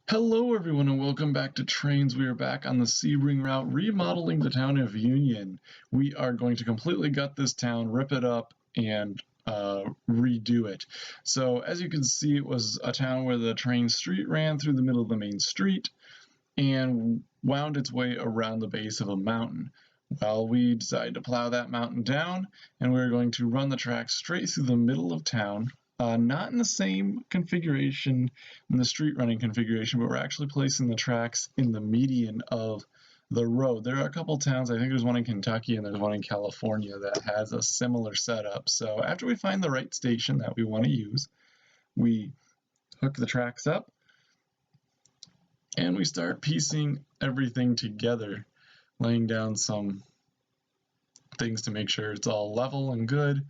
Hello everyone and welcome back to Trainz. We are back on the Sebring route remodeling the town of Union. We are going to completely gut this town, rip it up, and redo it. So as you can see, it was a town where the Trainz street ran through the middle of the main street and wound its way around the base of a mountain. Well, we decided to plow that mountain down, and we're going to run the tracks straight through the middle of town. Not in the same configuration, in the street running configuration, but we're actually placing the tracks in the median of the road. There are a couple towns, I think there's one in Kentucky and there's one in California that has a similar setup. So after we find the right station that we want to use, we hook the tracks up and we start piecing everything together, laying down some things to make sure it's all level and good,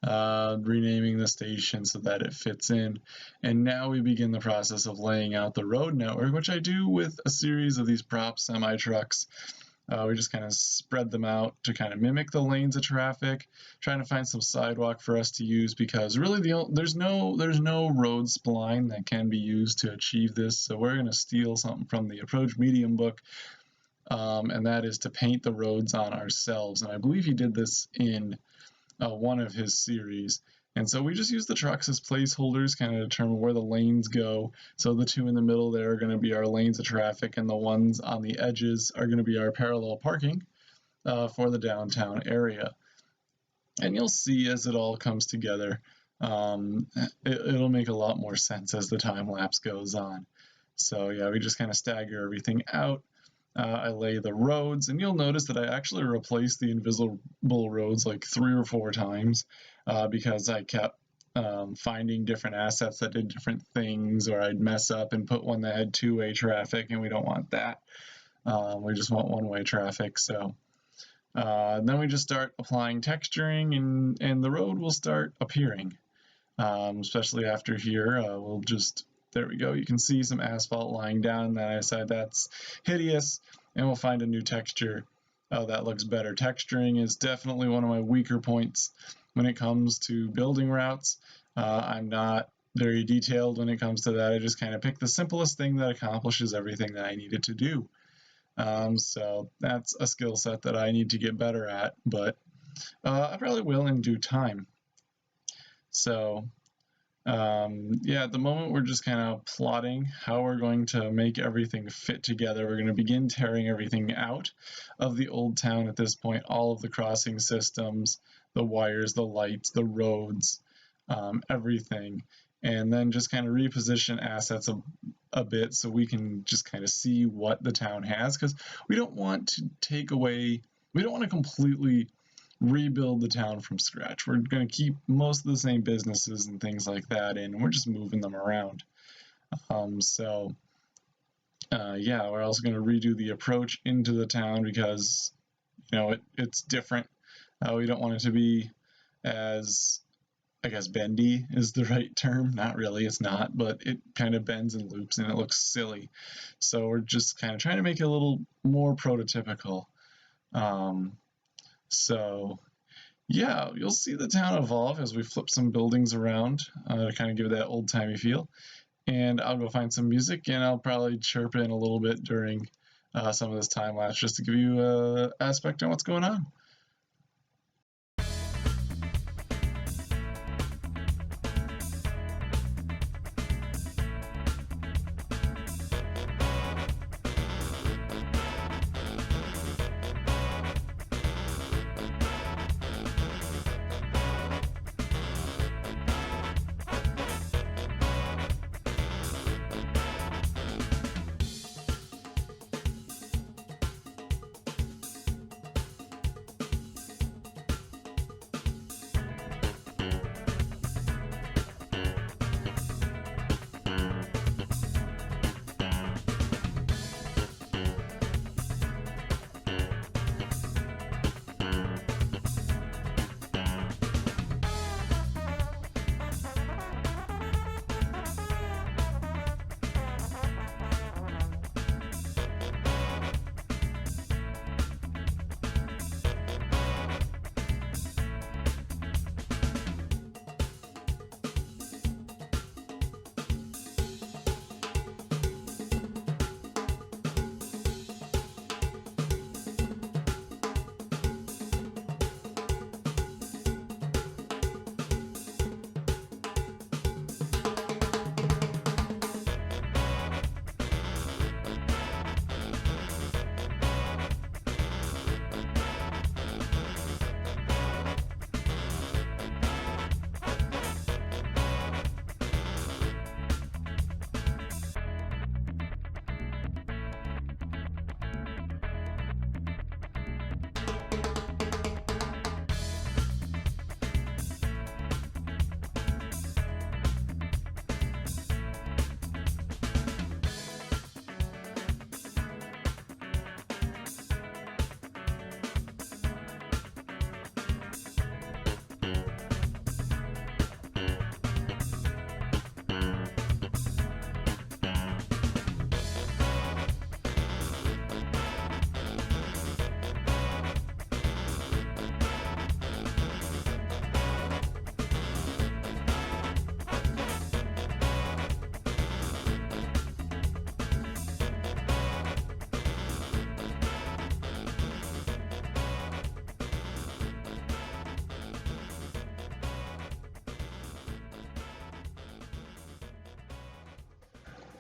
renaming the station so that it fits in. And now we begin the process of laying out the road network, which I do with a series of these prop semi-trucks. We just kind of spread them out to kind of mimic the lanes of traffic, trying to find some sidewalk for us to use, because really there's no road spline that can be used to achieve this. So we're going to steal something from the Approach Medium book, and that is to paint the roads on ourselves. And I believe he did this in one of his series. And so we just use the trucks as placeholders, kind of determine where the lanes go. So the two in the middle there are going to be our lanes of traffic, and the ones on the edges are going to be our parallel parking for the downtown area. And you'll see as it all comes together, it'll make a lot more sense as the time lapse goes on. So yeah, we just kind of stagger everything out. I lay the roads, and you'll notice that I actually replaced the invisible roads like 3 or 4 times because I kept finding different assets that did different things, or I'd mess up and put one that had 2-way traffic, and we don't want that. We just want 1-way traffic. So then we just start applying texturing, and the road will start appearing, especially after here. We'll just... There we go. You can see some asphalt lying down. Then I decided that's hideous, and we'll find a new texture that looks better. Texturing is definitely one of my weaker points when it comes to building routes. I'm not very detailed when it comes to that. I just kind of pick the simplest thing that accomplishes everything that I needed to do. So that's a skill set that I need to get better at, but I probably will in due time. So yeah, at the moment we're just kind of plotting how we're going to make everything fit together. We're going to begin tearing everything out of the old town at this point, all of the crossing systems, the wires, the lights, the roads, everything, and then just kind of reposition assets a bit so we can just kind of see what the town has, because we don't want to completely rebuild the town from scratch. We're going to keep most of the same businesses and things like that in, and we're just moving them around. Yeah, we're also going to redo the approach into the town because, it's different. We don't want it to be as, I guess, bendy is the right term. Not really, it's not, but it kind of bends and loops and it looks silly. So we're just kind of trying to make it a little more prototypical. So yeah, you'll see the town evolve as we flip some buildings around to kind of give it that old-timey feel. And I'll go find some music, and I'll probably chirp in a little bit during some of this time lapse just to give you an aspect on what's going on.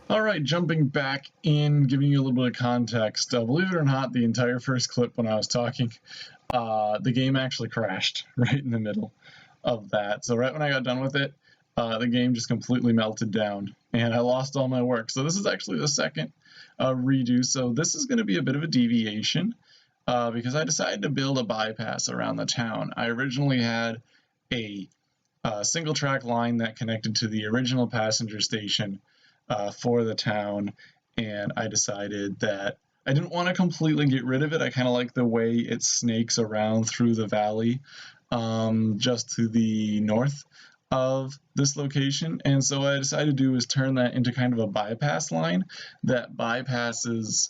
All right, jumping back in, giving you a little bit of context. Believe it or not, the entire first clip when I was talking, the game actually crashed right in the middle of that. So right when I got done with it, the game just completely melted down and I lost all my work. So this is actually the second redo. So this is going to be a bit of a deviation because I decided to build a bypass around the town. I originally had a single track line that connected to the original passenger station for the town, and I decided that I didn't want to completely get rid of it. I kind of like the way it snakes around through the valley just to the north of this location, and so what I decided to do is turn that into kind of a bypass line that bypasses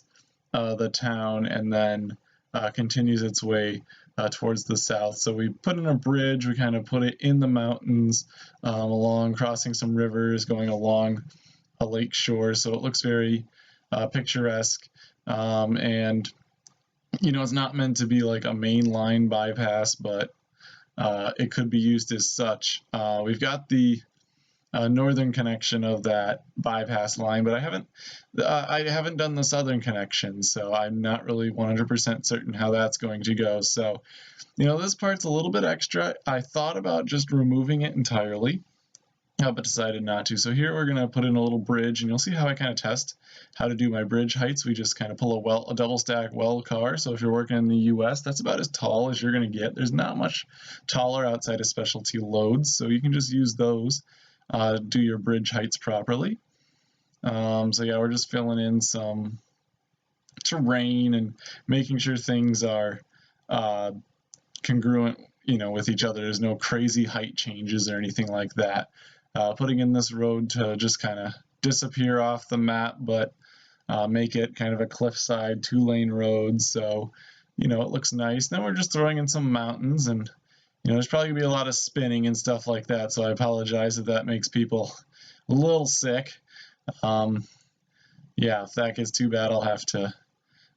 the town and then continues its way towards the south. So we put in a bridge, we kind of put it in the mountains along, crossing some rivers, going along a lake shore, so it looks very picturesque, and you know, it's not meant to be like a main line bypass, but it could be used as such. We've got the northern connection of that bypass line, but I haven't done the southern connection, so I'm not really 100% certain how that's going to go. So, you know, this part's a little bit extra. I thought about just removing it entirely, but decided not to. So here we're going to put in a little bridge, and you'll see how I kind of test how to do my bridge heights. We just kind of pull a double stack well car. So if you're working in the US, that's about as tall as you're going to get. There's not much taller outside of specialty loads, so you can just use those to do your bridge heights properly. So yeah, we're just filling in some terrain and making sure things are congruent, you know, with each other. There's no crazy height changes or anything like that. Putting in this road to just kind of disappear off the map, but make it kind of a cliffside 2-lane road, so you know it looks nice. Then we're just throwing in some mountains, and you know there's probably gonna be a lot of spinning and stuff like that, so I apologize if that makes people a little sick. Yeah, if that gets too bad, I'll have to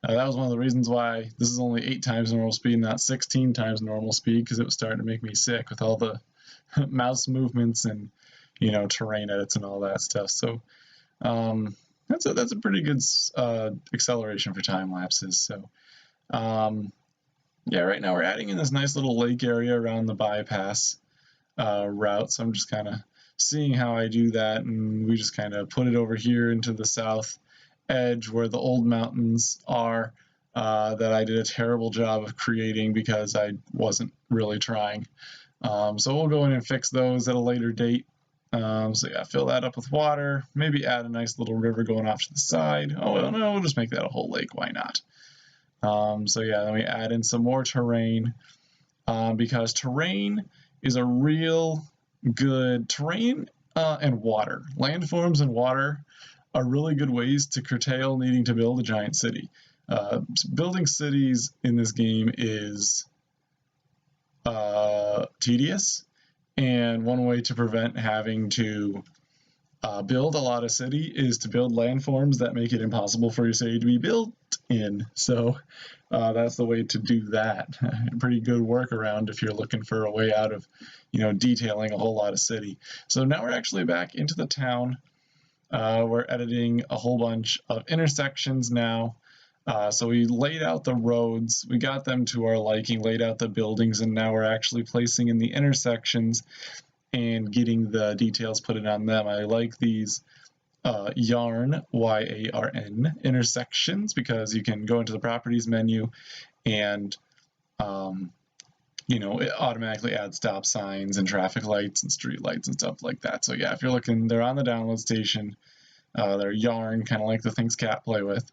that was one of the reasons why this is only 8 times normal speed, not 16 times normal speed, because it was starting to make me sick with all the mouse movements and, you know, terrain edits and all that stuff. So that's a pretty good acceleration for time lapses. So yeah, right now we're adding in this nice little lake area around the bypass route. So I'm just kind of seeing how I do that, and we just kind of put it over here into the south edge where the old mountains are that I did a terrible job of creating because I wasn't really trying. So we'll go in and fix those at a later date. So yeah, fill that up with water, maybe add a nice little river going off to the side. Oh, well, no, we'll just make that a whole lake, why not? So yeah, then we add in some more terrain because terrain is a real good terrain and water. Landforms and water are really good ways to curtail needing to build a giant city. Building cities in this game is tedious, and one way to prevent having to build a lot of city is to build landforms that make it impossible for your city to be built in. So that's the way to do that. Pretty good workaround if you're looking for a way out of, you know, detailing a whole lot of city. So now we're actually back into the town. We're editing a whole bunch of intersections now. So we laid out the roads, we got them to our liking, laid out the buildings, and now we're actually placing in the intersections and getting the details put in on them. I like these yarn, Y-A-R-N, intersections, because you can go into the properties menu and you know, it automatically adds stop signs and traffic lights and street lights and stuff like that. So yeah, if you're looking, they're on the download station. They're yarn, kind of like the things cats play with.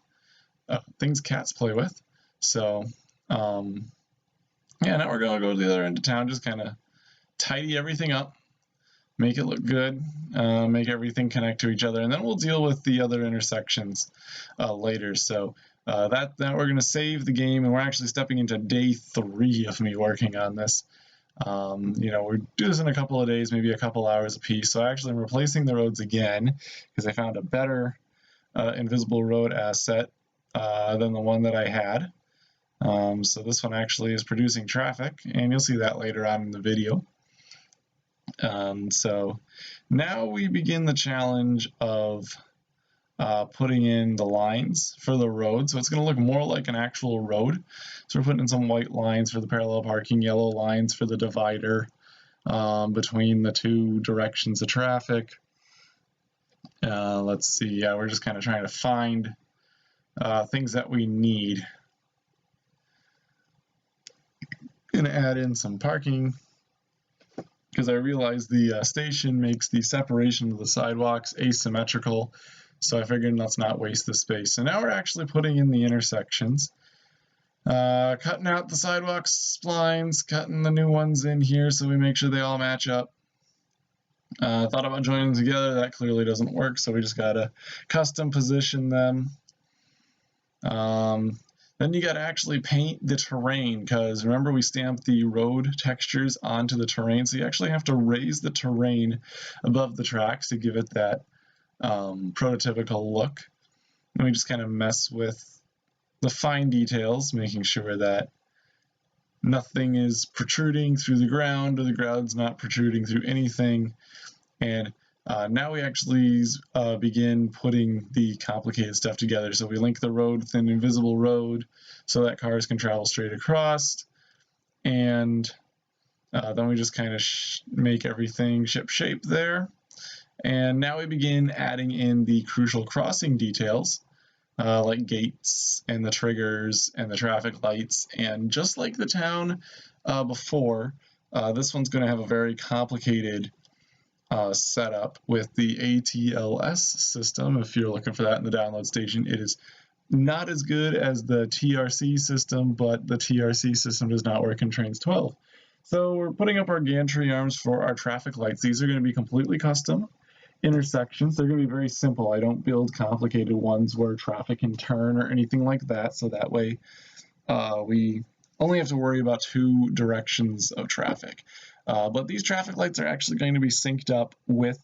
So yeah, now we're going to go to the other end of town, just kind of tidy everything up, make it look good, make everything connect to each other, and then we'll deal with the other intersections later. So now we're going to save the game, and we're actually stepping into day 3 of me working on this. You know, we do this in a couple of days, maybe a couple hours a piece. So actually I'm replacing the roads again because I found a better invisible road asset than the one that I had. So this one actually is producing traffic, and you'll see that later on in the video. So now we begin the challenge of putting in the lines for the road. So it's going to look more like an actual road. So we're putting in some white lines for the parallel parking, yellow lines for the divider between the two directions of traffic. Let's see, yeah, we're just kind of trying to find things that we need. Gonna add in some parking because I realized the station makes the separation of the sidewalks asymmetrical, so I figured let's not waste the space. So now we're actually putting in the intersections, cutting out the sidewalk splines, cutting the new ones in here so we make sure they all match up. Thought about joining them together, that clearly doesn't work, so we just gotta custom position them. Then you got to actually paint the terrain, because remember we stamped the road textures onto the terrain, so you actually have to raise the terrain above the tracks to give it that prototypical look. And we just kind of mess with the fine details, making sure that nothing is protruding through the ground or the ground's not protruding through anything. And now we actually begin putting the complicated stuff together. So we link the road with an invisible road so that cars can travel straight across. And then we just kind of make everything ship shape there. And now we begin adding in the crucial crossing details, like gates and the triggers and the traffic lights. And just like the town before, this one's going to have a very complicated setup with the ATLS system. If you're looking for that in the download station, it is not as good as the TRC system, but the TRC system does not work in Trainz 12. So we're putting up our gantry arms for our traffic lights. These are going to be completely custom intersections. They're going to be very simple. I don't build complicated ones where traffic can turn or anything like that, so that way we only have to worry about two directions of traffic. But these traffic lights are actually going to be synced up with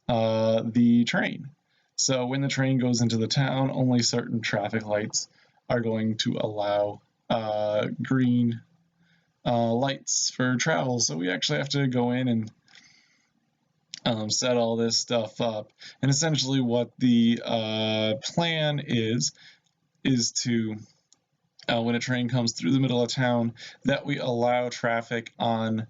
the train. So when the train goes into the town, only certain traffic lights are going to allow green lights for travel. So we actually have to go in and set all this stuff up. And essentially what the plan is to when a train comes through the middle of town, that we allow traffic on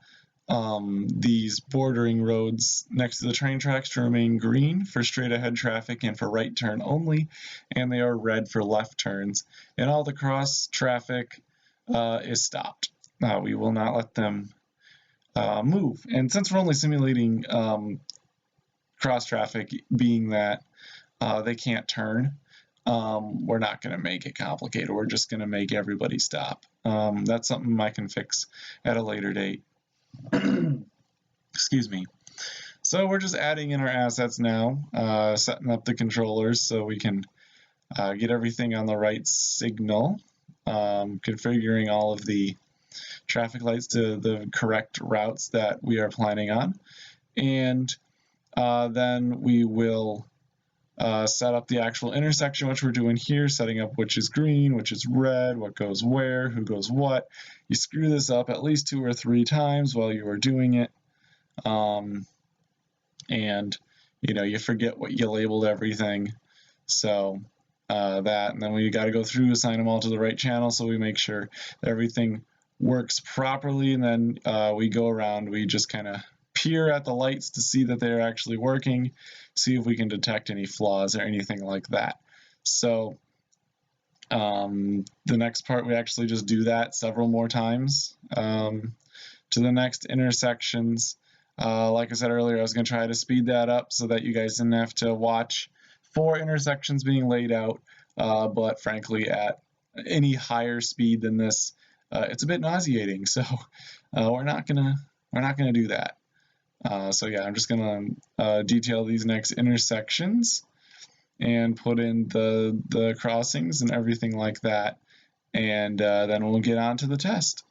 these bordering roads next to the train tracks to remain green for straight ahead traffic and for right turn only, and they are red for left turns. And all the cross traffic is stopped. We will not let them move. And since we're only simulating cross traffic, being that they can't turn, we're not going to make it complicated. We're just going to make everybody stop. That's something I can fix at a later date. Excuse me. So we're just adding in our assets now, setting up the controllers so we can get everything on the right signal, configuring all of the traffic lights to the correct routes that we are planning on, and then we will set up the actual intersection, which we're doing here, setting up which is green, which is red, what goes where, who goes what. You screw this up at least 2 or 3 times while you are doing it, and you forget what you labeled everything. So that, and then we got to go through, assign them all to the right channel so we make sure that everything works properly, and then we go around, we just kind of peer at the lights to see that they're actually working, see if we can detect any flaws or anything like that. So the next part, we actually just do that several more times to the next intersections. Like I said earlier, I was going to try to speed that up so that you guys didn't have to watch 4 intersections being laid out, but frankly at any higher speed than this, it's a bit nauseating, so we're not gonna do that. So yeah, I'm just gonna detail these next intersections and put in the crossings and everything like that, and then we'll get on to the test.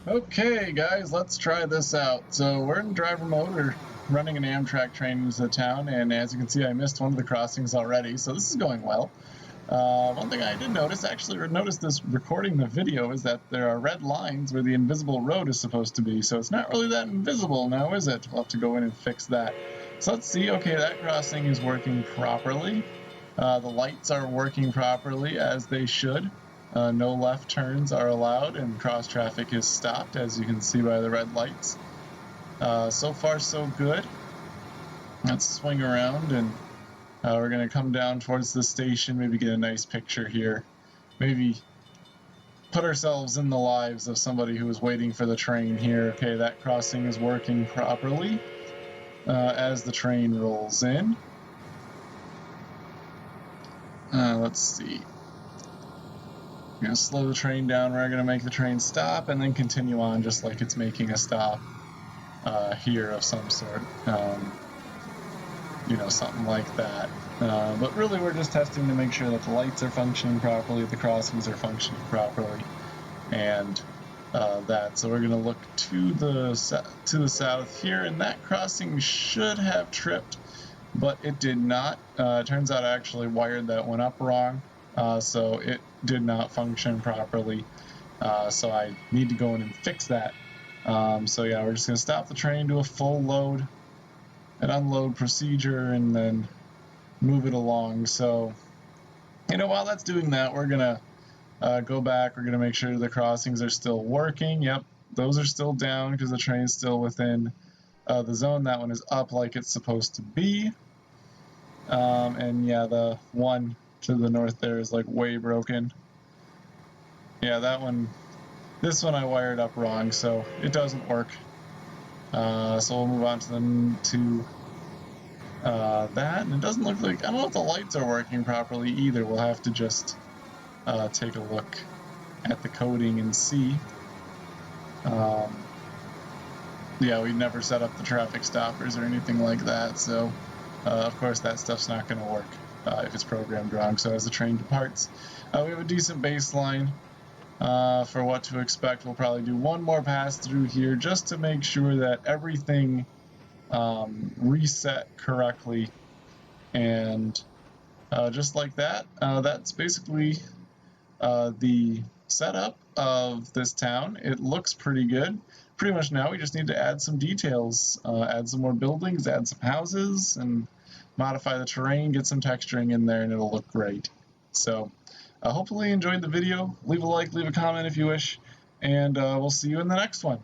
Okay guys, let's try this out. So we're in driver mode, we're running an Amtrak train into the town, and as you can see I missed one of the crossings already, so this is going well. One thing I did notice, actually noticed this recording the video, is that there are red lines where the invisible road is supposed to be, so it's not really that invisible now, is it? We'll have to go in and fix that. So let's see. Okay, that crossing is working properly. The lights are working properly as they should. No left turns are allowed, and cross traffic is stopped, as you can see by the red lights. So far so good. Let's swing around, and we're going to come down towards the station, maybe get a nice picture here. Maybe put ourselves in the lives of somebody who is waiting for the train here. Okay, that crossing is working properly as the train rolls in. Let's see. We're going to slow the train down. We're going to make the train stop and then continue on just like it's making a stop here of some sort. You know, something like that. But really we're just testing to make sure that the lights are functioning properly, the crossings are functioning properly, and that. So we're going to look to the south here, and that crossing should have tripped, but it did not. It turns out I actually wired that one up wrong, so it did not function properly. So I need to go in and fix that. So yeah, we're just going to stop the train, do a full load and unload procedure, and then move it along. So, you know, while that's doing that, we're going to go back. We're going to make sure the crossings are still working. Yep, those are still down because the train's still within the zone. That one is up like it's supposed to be. And yeah, the one to the north there is like way broken. Yeah, that one, this one I wired up wrong, so it doesn't work. So we'll move on to that, and it doesn't look like, I don't know if the lights are working properly either. We'll have to just take a look at the coding and see. Yeah, we never set up the traffic stoppers or anything like that, so of course that stuff's not going to work if it's programmed wrong. So as the train departs, we have a decent baseline for what to expect. We'll probably do one more pass through here just to make sure that everything reset correctly, and just like that, that's basically the setup of this town. It looks pretty good. Pretty much now we just need to add some details, add some more buildings, add some houses, and modify the terrain, get some texturing in there, and it'll look great. So hopefully you enjoyed the video. Leave a like, leave a comment if you wish, and we'll see you in the next one.